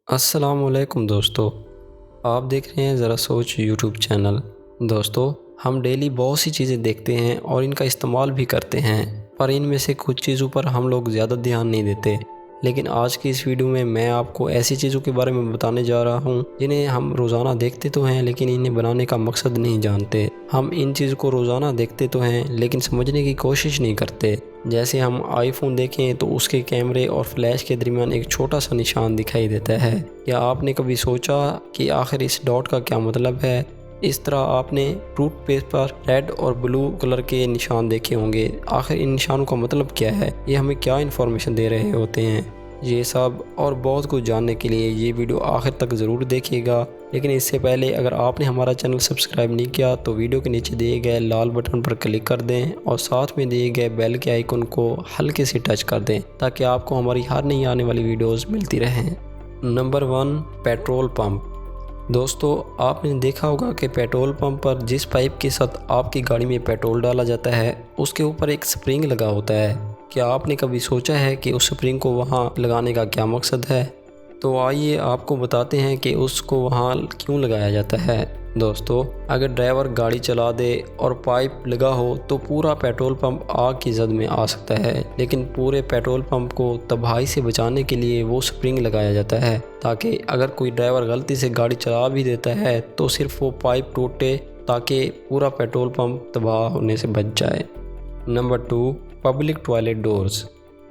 السلام علیکم دوستو، آپ دیکھ رہے ہیں ذرا سوچ یوٹیوب چینل۔ دوستو، ہم ڈیلی بہت سی چیزیں دیکھتے ہیں اور ان کا استعمال بھی کرتے ہیں، پر ان میں سے کچھ چیزوں پر ہم لوگ زیادہ دھیان نہیں دیتے۔ لیکن آج کی اس ویڈیو میں میں آپ کو ایسی چیزوں کے بارے میں بتانے جا رہا ہوں جنہیں ہم روزانہ دیکھتے تو ہیں لیکن انہیں بنانے کا مقصد نہیں جانتے۔ ہم ان چیزوں کو روزانہ دیکھتے تو ہیں لیکن سمجھنے کی کوشش نہیں کرتے۔ جیسے ہم آئی فون دیکھیں تو اس کے کیمرے اور فلیش کے درمیان ایک چھوٹا سا نشان دکھائی دیتا ہے۔ کیا آپ نے کبھی سوچا کہ آخر اس ڈاٹ کا کیا مطلب ہے؟ اس طرح آپ نے ٹوتھ پیسٹ پر ریڈ اور بلو کلر کے نشان دیکھے ہوں گے۔ آخر ان نشانوں کا مطلب کیا ہے؟ یہ ہمیں کیا انفارمیشن دے رہے ہوتے ہیں؟ یہ سب اور بہت کچھ جاننے کے لیے یہ ویڈیو آخر تک ضرور دیکھیے گا۔ لیکن اس سے پہلے اگر آپ نے ہمارا چینل سبسکرائب نہیں کیا تو ویڈیو کے نیچے دیے گئے لال بٹن پر کلک کر دیں اور ساتھ میں دیے گئے بیل کے آئیکن کو ہلکے سے ٹچ کر دیں تاکہ آپ کو ہماری ہر نئی آنے والی ویڈیوز ملتی رہیں۔ Number 1، petrol pump. دوستو، آپ نے دیکھا ہوگا کہ پیٹرول پمپ پر جس پائپ کے ساتھ آپ کی گاڑی میں پیٹرول ڈالا جاتا ہے اس کے اوپر ایک سپرنگ لگا ہوتا ہے۔ کیا آپ نے کبھی سوچا ہے کہ اس سپرنگ کو وہاں لگانے کا کیا مقصد ہے؟ تو آئیے آپ کو بتاتے ہیں کہ اس کو وہاں کیوں لگایا جاتا ہے۔ دوستو، اگر ڈرائیور گاڑی چلا دے اور پائپ لگا ہو تو پورا پیٹرول پمپ آگ کی زد میں آ سکتا ہے، لیکن پورے پیٹرول پمپ کو تباہی سے بچانے کے لیے وہ سپرنگ لگایا جاتا ہے تاکہ اگر کوئی ڈرائیور غلطی سے گاڑی چلا بھی دیتا ہے تو صرف وہ پائپ ٹوٹے تاکہ پورا پیٹرول پمپ تباہ ہونے سے بچ جائے۔ Number 2، public toilet doors.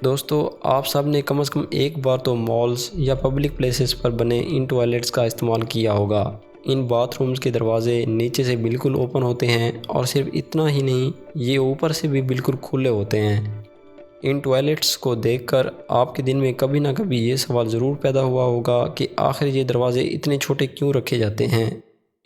دوستو، آپ سب نے کم از کم ایک بار تو مالز یا پبلک پلیسز پر بنے ان ٹوائلٹس کا استعمال کیا ہوگا۔ ان باتھ رومز کے دروازے نیچے سے بالکل اوپن ہوتے ہیں اور صرف اتنا ہی نہیں، یہ اوپر سے بھی بالکل کھلے ہوتے ہیں۔ ان ٹوائلٹس کو دیکھ کر آپ کے دل میں کبھی نہ کبھی یہ سوال ضرور پیدا ہوا ہوگا کہ آخر یہ دروازے اتنے چھوٹے کیوں رکھے جاتے ہیں؟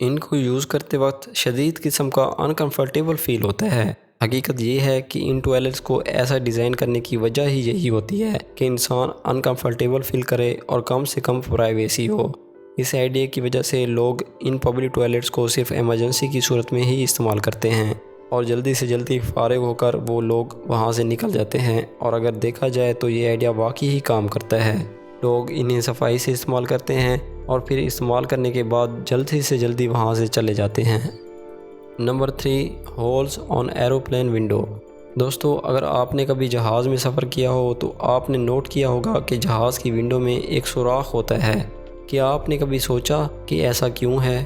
ان کو یوز کرتے وقت شدید قسم کا انکمفرٹیبل فیل ہوتا ہے۔ حقیقت یہ ہے کہ ان ٹوائلٹس کو ایسا ڈیزائن کرنے کی وجہ ہی یہی ہوتی ہے کہ انسان انکمفرٹیبل فیل کرے اور کم سے کم پرائیویسی ہو۔ اس آئیڈیا کی وجہ سے لوگ ان پبلک ٹوائلٹس کو صرف ایمرجنسی کی صورت میں ہی استعمال کرتے ہیں اور جلدی سے جلدی فارغ ہو کر وہ لوگ وہاں سے نکل جاتے ہیں، اور اگر دیکھا جائے تو یہ آئیڈیا واقعی ہی کام کرتا ہے۔ لوگ انہیں صفائی سے استعمال کرتے ہیں اور پھر استعمال کرنے کے بعد جلدی سے جلدی وہاں سے چلے جاتے ہیں۔ نمبر 3، ہولز آن ایروپلین ونڈو۔ دوستو، اگر آپ نے کبھی جہاز میں سفر کیا ہو تو آپ نے نوٹ کیا ہوگا کہ جہاز کی ونڈو میں ایک سوراخ ہوتا ہے۔ کیا آپ نے کبھی سوچا کہ ایسا کیوں ہے؟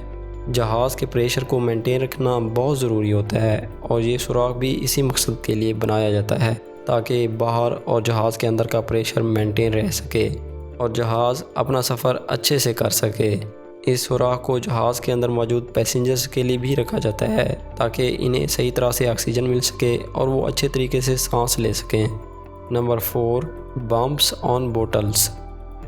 جہاز کے پریشر کو مینٹین رکھنا بہت ضروری ہوتا ہے اور یہ سوراخ بھی اسی مقصد کے لیے بنایا جاتا ہے تاکہ باہر اور جہاز کے اندر کا پریشر مینٹین رہ سکے اور جہاز اپنا سفر اچھے سے کر سکے۔ اس سوراخ کو جہاز کے اندر موجود پیسنجرز کے لیے بھی رکھا جاتا ہے تاکہ انہیں صحیح طرح سے آکسیجن مل سکے اور وہ اچھے طریقے سے سانس لے سکیں۔ نمبر 4، بمپس آن بوٹلز۔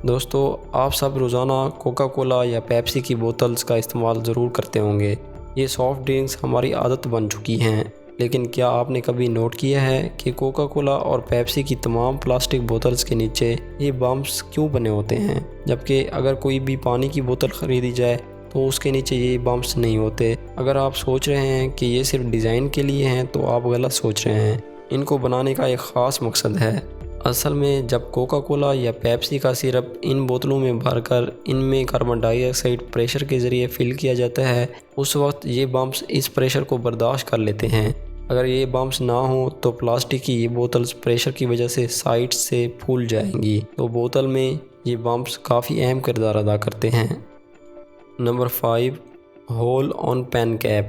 دوستو، آپ سب روزانہ کوکا کولا یا پیپسی کی بوتلز کا استعمال ضرور کرتے ہوں گے۔ یہ سافٹ ڈرنکس ہماری عادت بن چکی ہیں، لیکن کیا آپ نے کبھی نوٹ کیا ہے کہ کوکا کولا اور پیپسی کی تمام پلاسٹک بوتلز کے نیچے یہ بمپس کیوں بنے ہوتے ہیں، جبکہ اگر کوئی بھی پانی کی بوتل خریدی جائے تو اس کے نیچے یہ بمپس نہیں ہوتے؟ اگر آپ سوچ رہے ہیں کہ یہ صرف ڈیزائن کے لیے ہیں تو آپ غلط سوچ رہے ہیں۔ ان کو بنانے کا ایک خاص مقصد ہے۔ اصل میں جب کوکا کولا یا پیپسی کا سیرپ ان بوتلوں میں بھر کر ان میں کاربن ڈائی آکسائڈ پریشر کے ذریعے فل کیا جاتا ہے، اس وقت یہ بمپس اس پریشر کو برداشت کر لیتے ہیں۔ اگر یہ بمپس نہ ہوں تو پلاسٹک کی یہ بوتلز پریشر کی وجہ سے سائڈ سے پھول جائیں گی، تو بوتل میں یہ بمپس کافی اہم کردار ادا کرتے ہیں۔ نمبر 5، ہول آن پین کیپ۔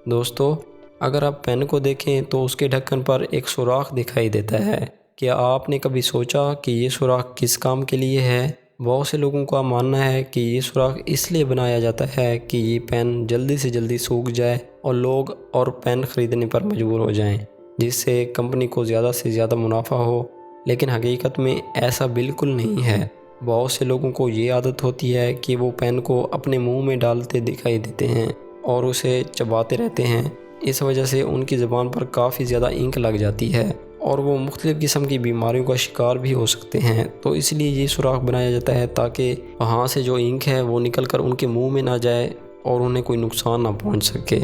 دوستو، اگر آپ پین کو دیکھیں تو اس کے ڈھکن پر ایک سوراخ دکھائی دیتا ہے۔ کیا آپ نے کبھی سوچا کہ یہ سوراخ کس کام کے لیے ہے؟ بہت سے لوگوں کا ماننا ہے کہ یہ سوراخ اس لیے بنایا جاتا ہے کہ یہ پین جلدی سے جلدی سوکھ جائے اور لوگ اور پین خریدنے پر مجبور ہو جائیں، جس سے کمپنی کو زیادہ سے زیادہ منافع ہو۔ لیکن حقیقت میں ایسا بالکل نہیں ہے۔ بہت سے لوگوں کو یہ عادت ہوتی ہے کہ وہ پین کو اپنے منہ میں ڈالتے دکھائی دیتے ہیں اور اسے چباتے رہتے ہیں۔ اس وجہ سے ان کی زبان پر کافی زیادہ انک لگ جاتی ہے اور وہ مختلف قسم کی بیماریوں کا شکار بھی ہو سکتے ہیں۔ تو اس لیے یہ سوراخ بنایا جاتا ہے تاکہ وہاں سے جو انک ہے وہ نکل کر ان کے منہ میں نہ جائے اور انہیں کوئی نقصان نہ پہنچ سکے۔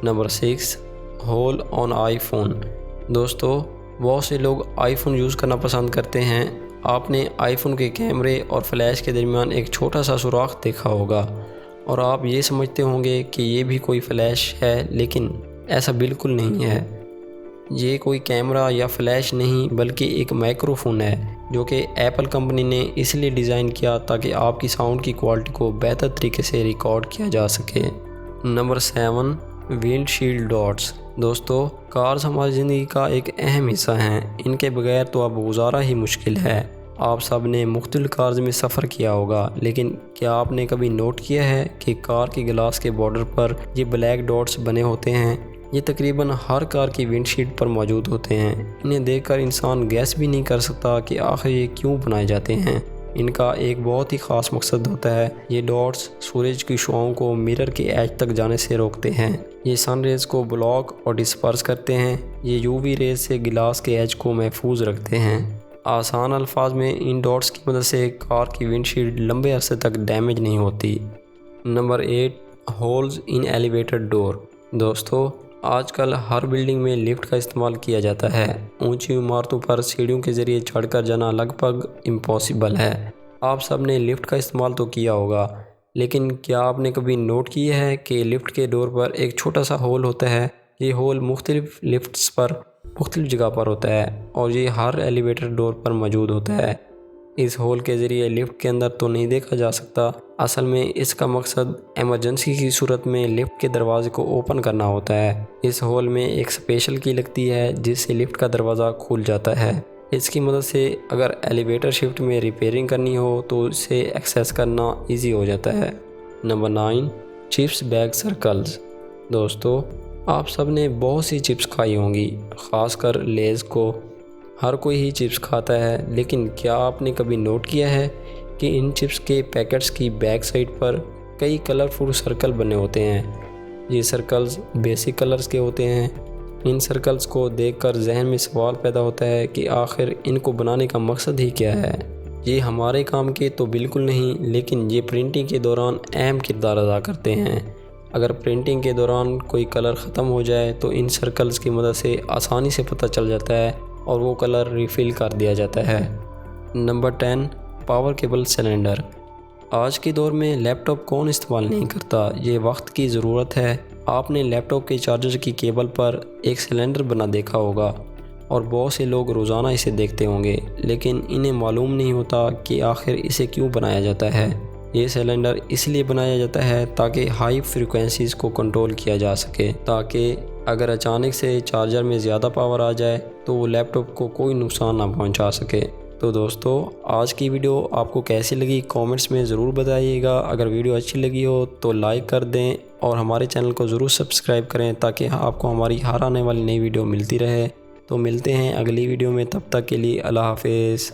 نمبر 6، ہول آن آئی فون۔ دوستو، بہت سے لوگ آئی فون یوز کرنا پسند کرتے ہیں۔ آپ نے آئی فون کے کیمرے اور فلیش کے درمیان ایک چھوٹا سا سوراخ دیکھا ہوگا اور آپ یہ سمجھتے ہوں گے کہ یہ بھی کوئی فلیش ہے، لیکن ایسا بالکل نہیں ہے۔ یہ کوئی کیمرہ یا فلیش نہیں بلکہ ایک مائکرو فون ہے جو کہ ایپل کمپنی نے اس لیے ڈیزائن کیا تاکہ آپ کی ساؤنڈ کی کوالٹی کو بہتر طریقے سے ریکارڈ کیا جا سکے۔ نمبر 7، ونڈ شیلڈ ڈاٹس۔ دوستو، کارز ہماری زندگی کا ایک اہم حصہ ہیں۔ ان کے بغیر تو اب گزارا ہی مشکل ہے۔ آپ سب نے مختلف کارز میں سفر کیا ہوگا، لیکن کیا آپ نے کبھی نوٹ کیا ہے کہ کار کے گلاس کے بارڈر پر یہ بلیک ڈاٹس بنے ہوتے ہیں؟ یہ تقریباً ہر کار کی ونڈ شیلڈ پر موجود ہوتے ہیں۔ انہیں دیکھ کر انسان گیس بھی نہیں کر سکتا کہ آخر یہ کیوں بنائے جاتے ہیں۔ ان کا ایک بہت ہی خاص مقصد ہوتا ہے۔ یہ ڈاٹس سورج کی شعاؤں کو مرر کے ایج تک جانے سے روکتے ہیں۔ یہ سن ریز کو بلاک اور ڈسپرس کرتے ہیں۔ یہ یو وی ریز سے گلاس کے ایج کو محفوظ رکھتے ہیں۔ آسان الفاظ میں ان ڈاٹس کی مدد سے کار کی ونڈ شیلڈ لمبے عرصے تک ڈیمیج نہیں ہوتی۔ نمبر 8، ہولز ان ایلیویٹر ڈور۔ دوستو، آج کل ہر بلڈنگ میں لفٹ کا استعمال کیا جاتا ہے۔ اونچی عمارتوں پر سیڑھیوں کے ذریعے چڑھ کر جانا لگ بھگ امپاسبل ہے۔ آپ سب نے لفٹ کا استعمال تو کیا ہوگا، لیکن کیا آپ نے کبھی نوٹ کیا ہے کہ لفٹ کے ڈور پر ایک چھوٹا سا ہول ہوتا ہے؟ یہ ہول مختلف لفٹس پر مختلف جگہ پر ہوتا ہے اور یہ ہر ایلیویٹر ڈور پر موجود ہوتا ہے۔ اس ہول کے ذریعے لفٹ کے اندر تو نہیں دیکھا جا سکتا۔ اصل میں اس کا مقصد ایمرجنسی کی صورت میں لفٹ کے دروازے کو اوپن کرنا ہوتا ہے۔ اس ہول میں ایک اسپیشل کی لگتی ہے جس سے لفٹ کا دروازہ کھل جاتا ہے۔ اس کی مدد سے اگر ایلیویٹر شفٹ میں ریپیئرنگ کرنی ہو تو اسے ایکسیس کرنا ایزی ہو جاتا ہے۔ Number 9، chips bag circles. دوستو، آپ سب نے بہت سی چپس کھائی ہوں گی، خاص کر لیز کو۔ ہر کوئی ہی چپس کھاتا ہے، لیکن کیا آپ نے کبھی نوٹ کیا ہے کہ ان چپس کے پیکٹس کی بیک سائڈ پر کئی کلرفل سرکل بنے ہوتے ہیں؟ یہ سرکلز بیسک کلرز کے ہوتے ہیں۔ ان سرکلز کو دیکھ کر ذہن میں سوال پیدا ہوتا ہے کہ آخر ان کو بنانے کا مقصد ہی کیا ہے؟ یہ ہمارے کام کے تو بالکل نہیں، لیکن یہ پرنٹنگ کے دوران اہم کردار ادا کرتے ہیں۔ اگر پرنٹنگ کے دوران کوئی کلر ختم ہو جائے تو ان سرکلز کی مدد سے آسانی سے پتہ چل جاتا ہے اور وہ کلر ریفل کر دیا جاتا ہے۔ Number 10، power cable cylinder. آج کے دور میں لیپ ٹاپ کون استعمال نہیں کرتا؟ یہ وقت کی ضرورت ہے۔ آپ نے لیپ ٹاپ کے چارجر کی کیبل پر ایک سلنڈر بنا دیکھا ہوگا اور بہت سے لوگ روزانہ اسے دیکھتے ہوں گے، لیکن انہیں معلوم نہیں ہوتا کہ آخر اسے کیوں بنایا جاتا ہے۔ یہ سلنڈر اس لیے بنایا جاتا ہے تاکہ ہائی فریکوینسیز کو کنٹرول کیا جا سکے، تاکہ اگر اچانک سے چارجر میں زیادہ پاور آ جائے تو وہ لیپ ٹاپ کو کوئی نقصان نہ پہنچا سکے۔ تو دوستو، آج کی ویڈیو آپ کو کیسی لگی کامنٹس میں ضرور بتائیے گا۔ اگر ویڈیو اچھی لگی ہو تو لائک کر دیں اور ہمارے چینل کو ضرور سبسکرائب کریں تاکہ آپ کو ہماری ہر آنے والی نئی ویڈیو ملتی رہے۔ تو ملتے ہیں اگلی ویڈیو میں، تب تک کے لیے اللہ حافظ۔